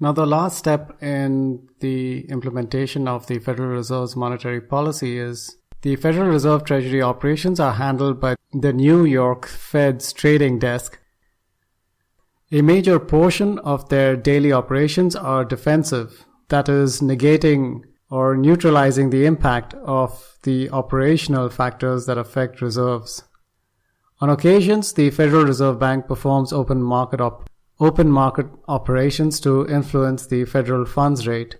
Now, the last step in the implementation of the Federal Reserve's monetary policy is the Federal Reserve Treasury operations are handled by the New York Fed's trading desk. A major portion of their daily operations are defensive, that is, negating or neutralizing the impact of the operational factors that affect reserves. On occasions, the Federal Reserve Bank performs open market operations to influence the federal funds rate.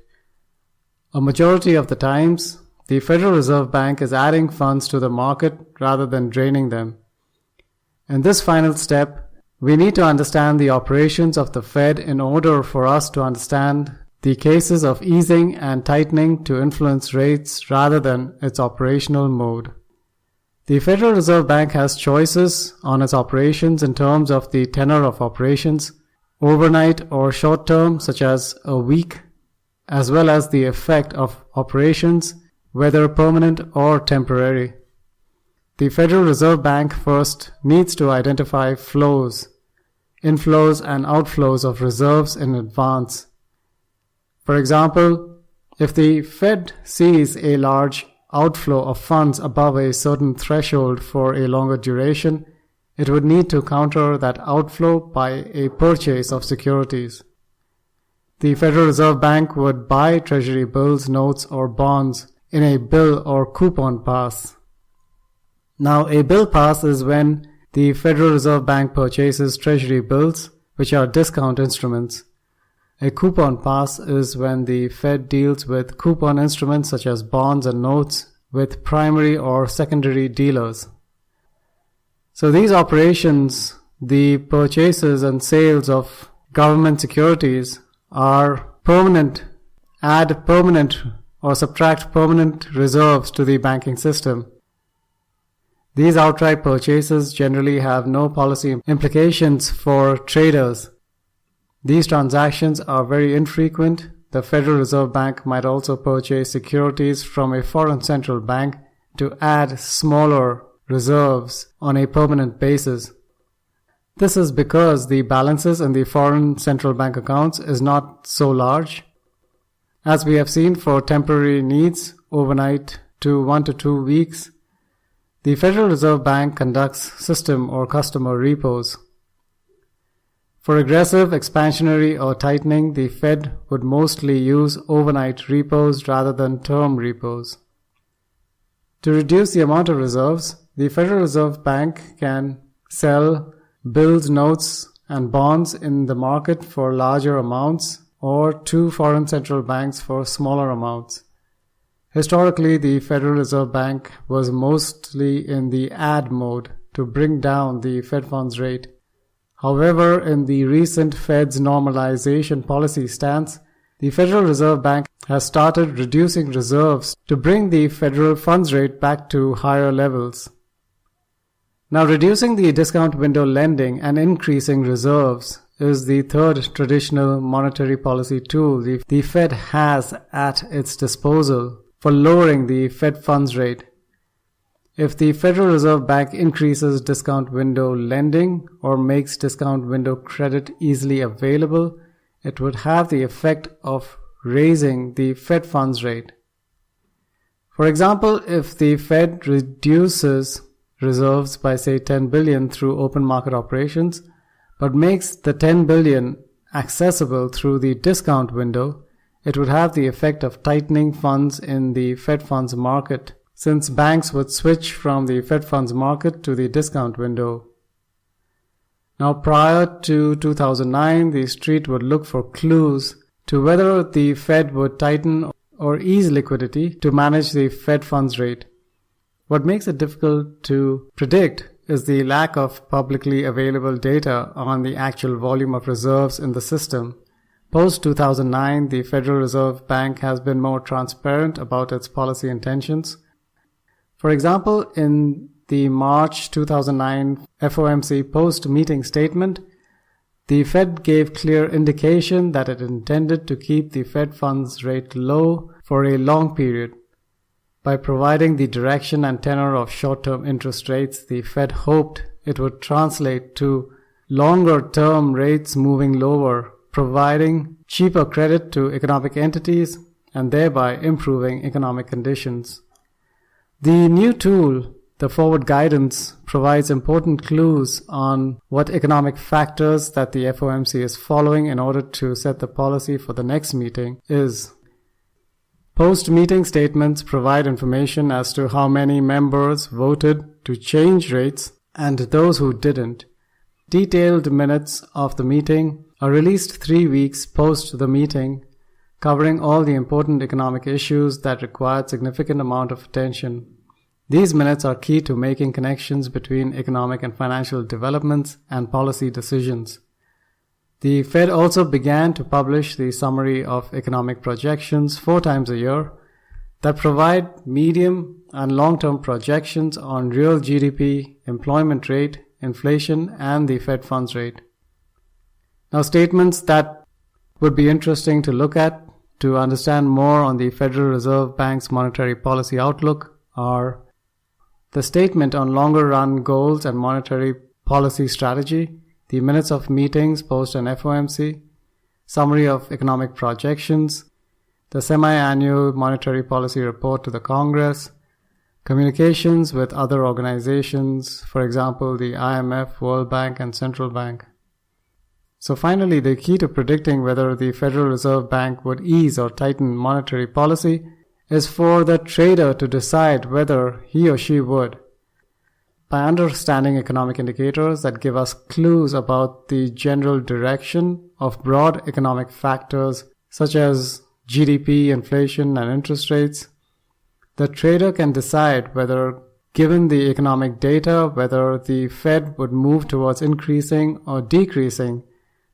A majority of the times, the Federal Reserve Bank is adding funds to the market rather than draining them. In this final step, we need to understand the operations of the Fed in order for us to understand the cases of easing and tightening to influence rates rather than its operational mode. The Federal Reserve Bank has choices on its operations in terms of the tenor of operations, overnight or short term, such as a week, as well as the effect of operations, whether permanent or temporary. The Federal Reserve Bank first needs to identify flows, inflows and outflows of reserves in advance. For example, if the Fed sees a large outflow of funds above a certain threshold for a longer duration, it would need to counter that outflow by a purchase of securities. The Federal Reserve Bank would buy Treasury bills, notes, or bonds in a bill or coupon pass. Now, a bill pass is when the Federal Reserve Bank purchases Treasury bills, which are discount instruments. A coupon pass is when the Fed deals with coupon instruments such as bonds and notes with primary or secondary dealers. So these operations, the purchases and sales of government securities, are permanent, add permanent or subtract permanent reserves to the banking system. These outright purchases generally have no policy implications for traders. These transactions are very infrequent. The Federal Reserve Bank might also purchase securities from a foreign central bank to add smaller reserves on a permanent basis. This is because the balances in the foreign central bank accounts is not so large. As we have seen for temporary needs, overnight to 1 to 2 weeks, the Federal Reserve Bank conducts system or customer repos. For aggressive, expansionary or tightening, the Fed would mostly use overnight repos rather than term repos. To reduce the amount of reserves, the Federal Reserve Bank can sell bills, notes, and bonds in the market for larger amounts or to foreign central banks for smaller amounts. Historically, the Federal Reserve Bank was mostly in the add mode to bring down the Fed funds rate. However, in the recent Fed's normalization policy stance, the Federal Reserve Bank has started reducing reserves to bring the federal funds rate back to higher levels. Now, reducing the discount window lending and increasing reserves is the third traditional monetary policy tool the Fed has at its disposal for lowering the Fed funds rate. If the Federal Reserve Bank increases discount window lending or makes discount window credit easily available, it would have the effect of raising the Fed funds rate. For example, if the Fed reduces reserves by say 10 billion through open market operations, but makes the 10 billion accessible through the discount window, it would have the effect of tightening funds in the Fed funds market, since banks would switch from the Fed funds market to the discount window. Now, prior to 2009, the street would look for clues to whether the Fed would tighten or ease liquidity to manage the Fed funds rate. What makes it difficult to predict is the lack of publicly available data on the actual volume of reserves in the system. Post-2009, the Federal Reserve Bank has been more transparent about its policy intentions. For example, in the March 2009 FOMC post-meeting statement, the Fed gave clear indication that it intended to keep the Fed funds rate low for a long period. By providing the direction and tenor of short-term interest rates, the Fed hoped it would translate to longer-term rates moving lower providing cheaper credit to economic entities and thereby improving economic conditions. The new tool, the forward guidance, provides important clues on what economic factors that the FOMC is following in order to set the policy for the next meeting is. Post-meeting statements provide information as to how many members voted to change rates and those who didn't. Detailed minutes of the meeting are released 3 weeks post the meeting, covering all the important economic issues that required significant amount of attention. These minutes are key to making connections between economic and financial developments and policy decisions. The Fed also began to publish the summary of economic projections 4 times a year that provide medium and long-term projections on real GDP, employment rate, inflation, and the Fed funds rate. Now, statements that would be interesting to look at to understand more on the Federal Reserve Bank's monetary policy outlook are the statement on longer-run goals and monetary policy strategy, the minutes of meetings post an FOMC, summary of economic projections, the semi-annual monetary policy report to the Congress, communications with other organizations, for example, the IMF, World Bank, and Central Bank. So finally, the key to predicting whether the Federal Reserve Bank would ease or tighten monetary policy is for the trader to decide whether he or she would. By understanding economic indicators that give us clues about the general direction of broad economic factors such as GDP, inflation, and interest rates, the trader can decide whether, given the economic data, whether the Fed would move towards increasing or decreasing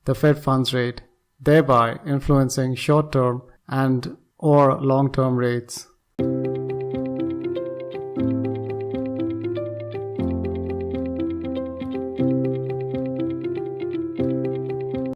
the Fed funds rate, thereby influencing short-term and or long-term rates.